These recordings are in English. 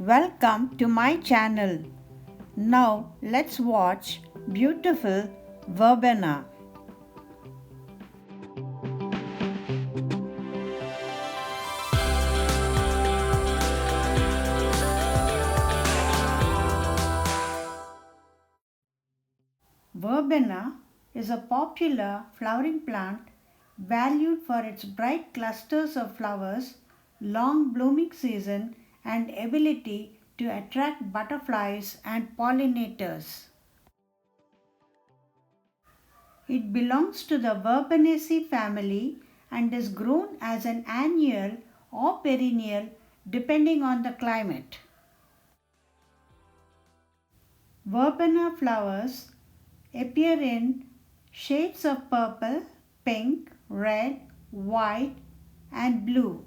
Welcome to my channel. Now let's watch beautiful Verbena. Verbena is a popular flowering plant valued for its bright clusters of flowers, long blooming season, and ability to attract butterflies and pollinators. It belongs to the Verbenaceae family and is grown as an annual or perennial depending on the climate. Verbena flowers appear in shades of purple, pink, red, white, and blue.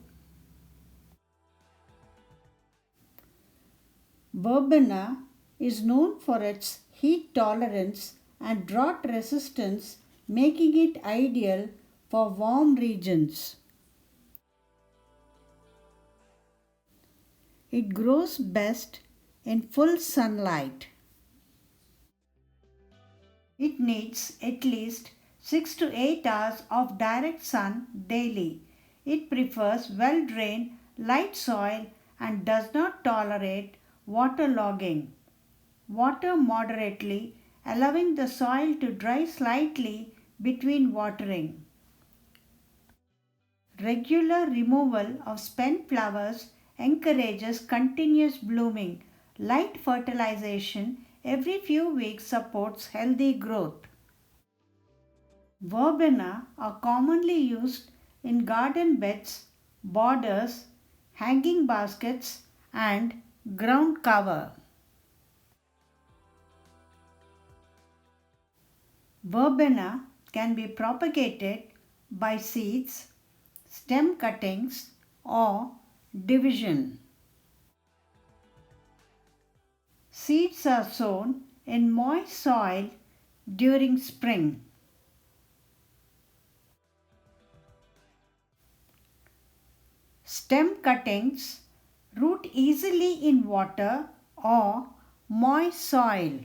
Verbena is known for its heat tolerance and drought resistance, making it ideal for warm regions. It grows best in full sunlight. It needs at least 6 to 8 hours of direct sun daily. It prefers well-drained, light soil and does not tolerate waterlogging. Water moderately, allowing the soil to dry slightly between watering. Regular removal of spent flowers encourages continuous blooming. Light fertilization every few weeks supports healthy growth. Verbena are commonly used in garden beds, borders, hanging baskets, and ground cover. Verbena can be propagated by seeds, stem cuttings, or division. Seeds are sown in moist soil during spring. Stem cuttings root easily in water or moist soil.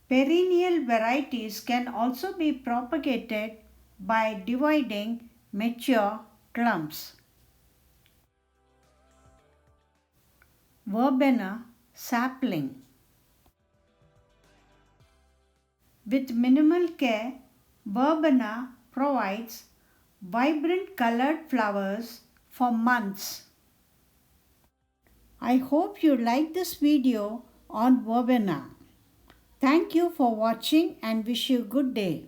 Perennial varieties can also be propagated by dividing mature clumps. Verbena sapling. With minimal care, Verbena provides vibrant colored flowers for months. I hope you like this video on Verbena. Thank you for watching and wish you a good day.